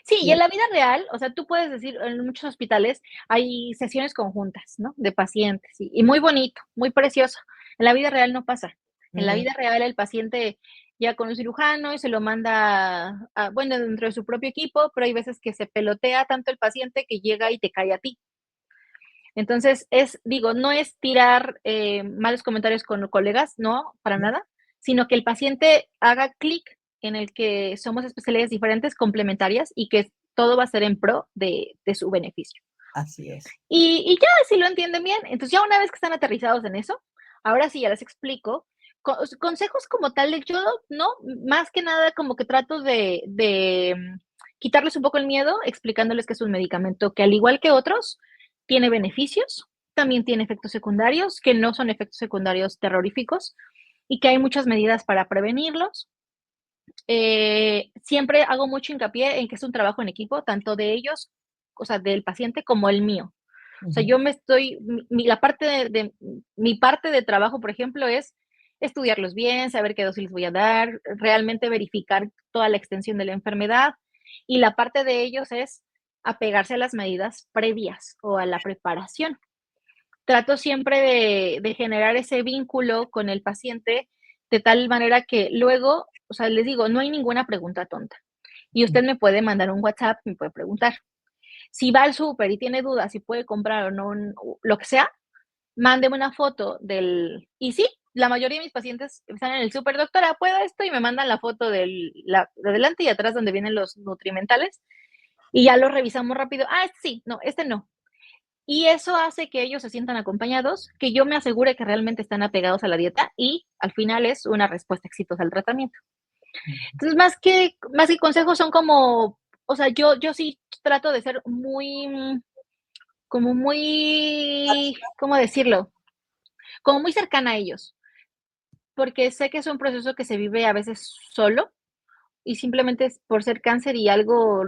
Sí, y Sí. en la vida real, o sea, tú puedes decir, en muchos hospitales hay sesiones conjuntas, ¿no? De pacientes, y muy bonito, muy precioso. En la vida real no pasa. En la Ujú. vida real el paciente llega con un cirujano y se lo manda bueno, dentro de su propio equipo, pero hay veces que se pelotea tanto el paciente que llega y te cae a ti. Entonces, digo, no es tirar malos comentarios con colegas, no, para nada, sino que el paciente haga clic en el que somos especialidades diferentes, complementarias y que todo va a ser en pro de su beneficio. Así es. Y ya, si lo entienden bien, entonces ya una vez que están aterrizados en eso, ahora sí ya les explico. Consejos como tal, yo no, más que nada como que trato de quitarles un poco el miedo, explicándoles que es un medicamento que al igual que otros, tiene beneficios, también tiene efectos secundarios, que no son efectos secundarios terroríficos y que hay muchas medidas para prevenirlos. Siempre hago mucho hincapié en que es un trabajo en equipo, tanto de ellos, o sea, del paciente como el mío. O sea, Ujú. yo me estoy, la parte mi parte de trabajo, por ejemplo, es estudiarlos bien, saber qué dosis les voy a dar, realmente verificar toda la extensión de la enfermedad. Y la parte de ellos es apegarse a las medidas previas o a la preparación. Trato siempre de generar ese vínculo con el paciente de tal manera que luego, o sea, les digo, no hay ninguna pregunta tonta. Y usted me puede mandar un WhatsApp, me puede preguntar. Si va al súper y tiene dudas si puede comprar o no, lo que sea, mándeme una foto del y sí, la mayoría de mis pacientes están en el súper, doctora, ¿puedo esto? Y me mandan la foto de adelante y atrás donde vienen los nutrimentales y ya lo revisamos rápido. Ah, este sí, no, este no. Y eso hace que ellos se sientan acompañados, que yo me asegure que realmente están apegados a la dieta y al final es una respuesta exitosa al tratamiento. Entonces, más que consejos son como, o sea, yo sí trato de ser muy, como muy, ¿cómo decirlo? Como muy cercana a ellos, porque sé que es un proceso que se vive a veces solo y simplemente es por ser cáncer y algo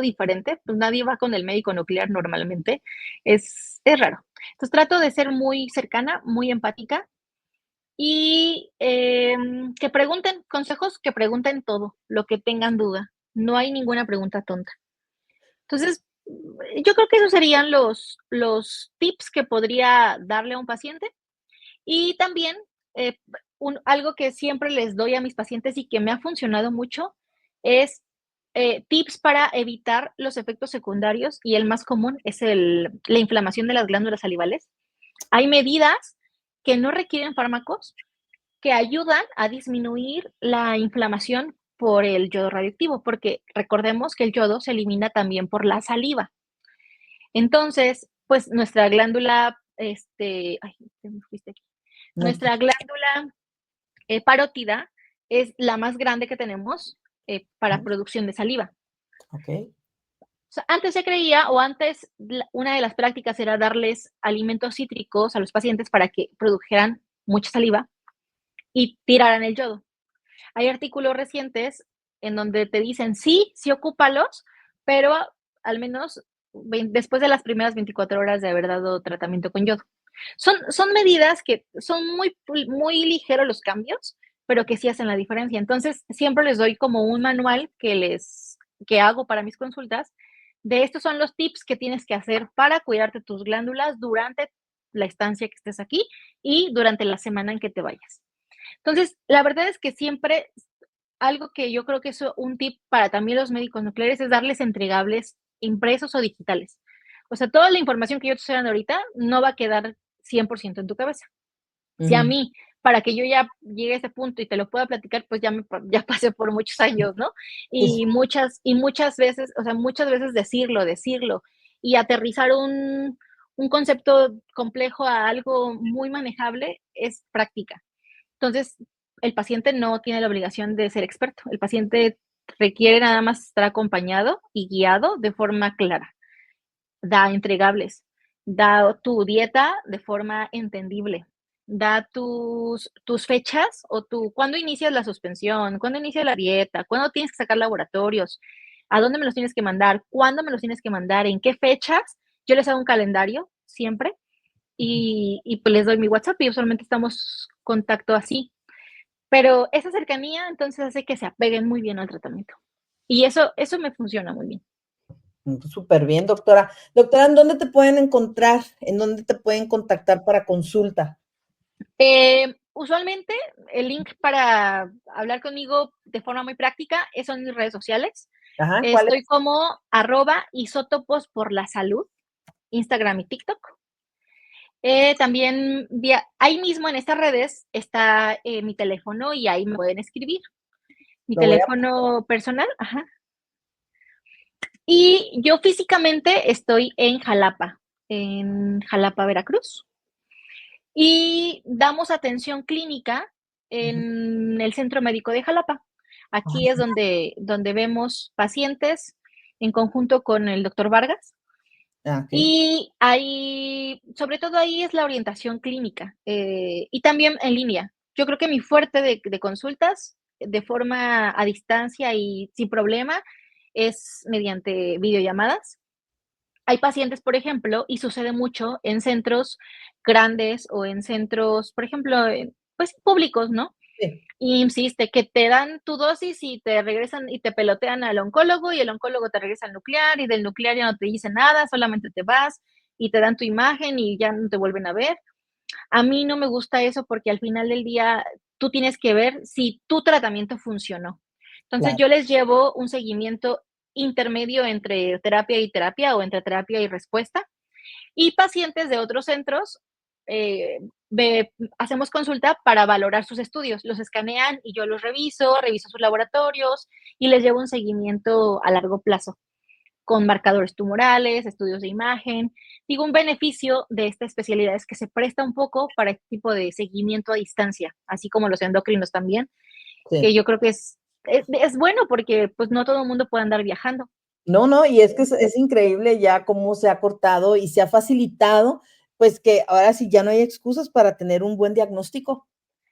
diferente, pues nadie va con el médico nuclear normalmente, es raro. Entonces trato de ser muy cercana, muy empática y que pregunten consejos, que pregunten todo, lo que tengan duda. No hay ninguna pregunta tonta. Entonces, yo creo que esos serían los tips que podría darle a un paciente. Y también, eh, algo que siempre les doy a mis pacientes y que me ha funcionado mucho es tips para evitar los efectos secundarios y el más común es la inflamación de las glándulas salivales. Hay medidas que no requieren fármacos que ayudan a disminuir la inflamación por el yodo radioactivo, porque recordemos que el yodo se elimina también por la saliva. Entonces, pues nuestra glándula, ay, te me fuiste aquí. No, Nuestra glándula parótida es la más grande que tenemos para producción de saliva. ok. O sea, antes se creía, o antes una de las prácticas era darles alimentos cítricos a los pacientes para que produjeran mucha saliva y tiraran el yodo. Hay artículos recientes en donde te dicen, sí, sí ocúpalos, pero al menos después de las primeras 24 horas de haber dado tratamiento con yodo. Son medidas que son muy ligeros los cambios, pero que sí hacen la diferencia. Entonces, siempre les doy como un manual que hago para mis consultas, de estos son los tips que tienes que hacer para cuidarte tus glándulas durante la estancia que estés aquí y durante la semana en que te vayas. Entonces, la verdad es que siempre algo que yo creo que es un tip para también los médicos nucleares es darles entregables impresos o digitales. O sea, toda la información que yo te estoy dando ahorita no va a quedar 100% en tu cabeza. Si a Ujú. mí, para que yo ya llegue a ese punto y te lo pueda platicar, pues ya pasé por muchos años, ¿no? Sí, Y muchas veces, o sea, muchas veces decirlo y aterrizar un concepto complejo a algo muy manejable es práctica. Entonces, el paciente no tiene la obligación de ser experto. El paciente requiere nada más estar acompañado y guiado de forma clara. Da entregables, da tu dieta de forma entendible, da tus fechas o cuándo inicias la suspensión, cuándo inicia la dieta, cuándo tienes que sacar laboratorios, a dónde me los tienes que mandar, cuándo me los tienes que mandar, en qué fechas. Yo les hago un calendario siempre y pues les doy mi WhatsApp y usualmente estamos contacto así. Pero esa cercanía entonces hace que se apeguen muy bien al tratamiento. Y eso me funciona muy bien. súper bien, doctora. Doctora, ¿en dónde te pueden encontrar? ¿En dónde te pueden contactar para consulta? Usualmente el link para hablar conmigo de forma muy práctica son mis redes sociales. Ajá, ¿cuál Estoy es? como @isótopos por la salud, Instagram y TikTok. También ahí mismo en estas redes está mi teléfono y ahí me pueden escribir. Mi Lo voy a teléfono personal, ajá. Y yo físicamente estoy en Jalapa, Veracruz. Y damos atención clínica ujú. en el Centro Médico de Jalapa. Ay, Aquí es donde vemos pacientes en conjunto con el doctor Vargas. okey. Y ahí, sobre todo ahí es la orientación clínica y también en línea. Yo creo que mi fuerte de consultas de forma a distancia y sin problema es mediante videollamadas. Hay pacientes, por ejemplo, y sucede mucho en centros grandes o en centros, por ejemplo, pues públicos, ¿no? Sí, Y insiste que te dan tu dosis y te regresan y te pelotean al oncólogo y el oncólogo te regresa al nuclear y del nuclear ya no te dice nada, solamente te vas y te dan tu imagen y ya no te vuelven a ver. A mí no me gusta eso porque al final del día tú tienes que ver si tu tratamiento funcionó. Entonces claro. yo les llevo un seguimiento intermedio entre terapia y terapia o entre terapia y respuesta. Y pacientes de otros centros hacemos consulta para valorar sus estudios. Los escanean y yo los reviso, reviso sus laboratorios y les llevo un seguimiento a largo plazo con marcadores tumorales, estudios de imagen. Digo, un beneficio de esta especialidad es que se presta un poco para este tipo de seguimiento a distancia, así como los endocrinos también, que Sí. yo creo que es bueno porque pues no todo el mundo puede andar viajando. No, no, y es que es increíble ya cómo se ha cortado y se ha facilitado, pues que ahora sí ya no hay excusas para tener un buen diagnóstico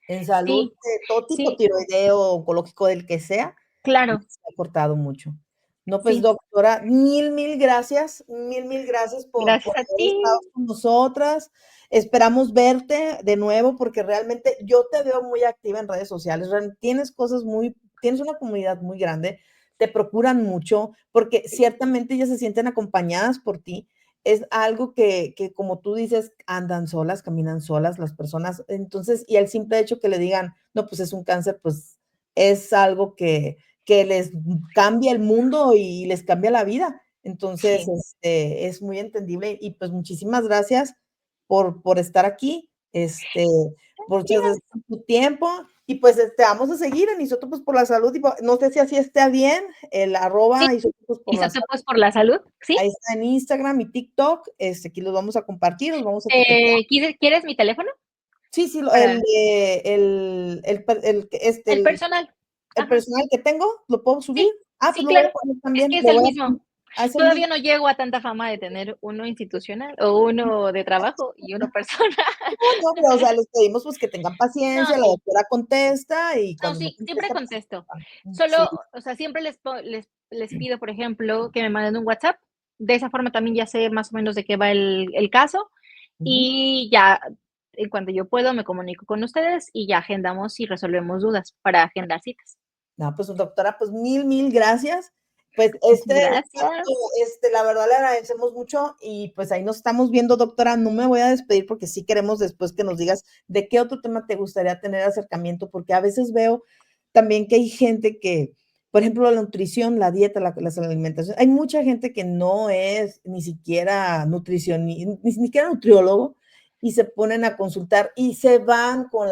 en salud Sí, de todo tipo, sí, tiroideo, oncológico, del que sea, claro, se ha cortado mucho. No, pues sí. doctora, mil gracias por Gracias a haber estado ti. con nosotras. Esperamos verte de nuevo porque realmente yo te veo muy activa en redes sociales, tienes una comunidad muy grande, te procuran mucho, porque ciertamente ellas se sienten acompañadas por ti. Es algo que, como tú dices, andan solas, caminan solas las personas. Entonces, y el simple hecho que le digan, no, pues es un cáncer, pues es algo que les cambia el mundo y les cambia la vida. Entonces, Sí. es muy entendible y pues muchísimas gracias por estar aquí, muchas gracias por tu tiempo y pues vamos a seguir en Isótopos por la Salud. No sé si así está bien, el Sí, arroba Isótopos por la Salud. isótopos por la salud, ¿sí? Ahí está en Instagram y TikTok. Aquí los vamos a compartir, los vamos a etiquetar. ¿Quieres mi teléfono? Sí, sí, Para el personal. el Ajá, personal que tengo, ¿lo puedo subir? sí, Ah, pues sí, lo voy a claro. poner Es también, que es lo el voy a mismo. poner. Ah, es el Todavía mismo. no llego a tanta fama de tener uno institucional o uno de trabajo y uno personal. No, no, pero, o sea, les pedimos, pues, que tengan No, paciencia, la sí. doctora contesta y No, cuando no sí, siempre contesta, pues, contesto. sí. Solo, o sea, siempre les pido, por ejemplo, que me manden un WhatsApp. De esa forma también ya sé más o menos de qué va el caso Ujú. y ya en cuanto yo puedo me comunico con ustedes y ya agendamos y resolvemos dudas para agendar citas. No, pues, doctora, pues, mil gracias. Pues, Muchas gracias. la verdad le agradecemos mucho y, pues, ahí nos estamos viendo, doctora. No me voy a despedir porque sí queremos después que nos digas de qué otro tema te gustaría tener acercamiento, porque a veces veo también que hay gente que, por ejemplo, la nutrición, la dieta, las alimentación, hay mucha gente que no es ni siquiera ni siquiera nutriólogo y se ponen a consultar y se van con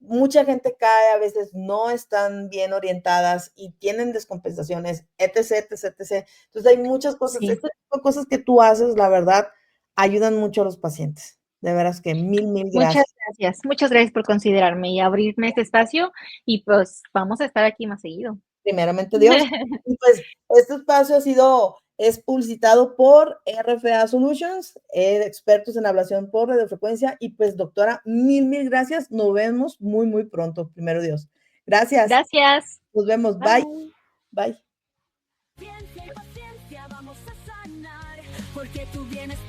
mucha gente cae, a veces no están bien orientadas y tienen descompensaciones, etc, etc, etc. Entonces hay muchas cosas, Sí. este tipo de cosas que tú haces, la verdad, ayudan mucho a los pacientes. De veras que mil Muchas gracias. gracias. Muchas gracias por considerarme y abrirme este espacio y, pues, vamos a estar aquí más seguido. Primeramente Dios. Y pues este espacio es publicitado por RFA Solutions, expertos en ablación por radiofrecuencia. Y pues, doctora, mil gracias. Nos vemos muy pronto, primero Dios. Gracias. Gracias. Nos vemos. Bye. Bye. Bye. Ciencia y paciencia vamos a sanar, porque tu bienestar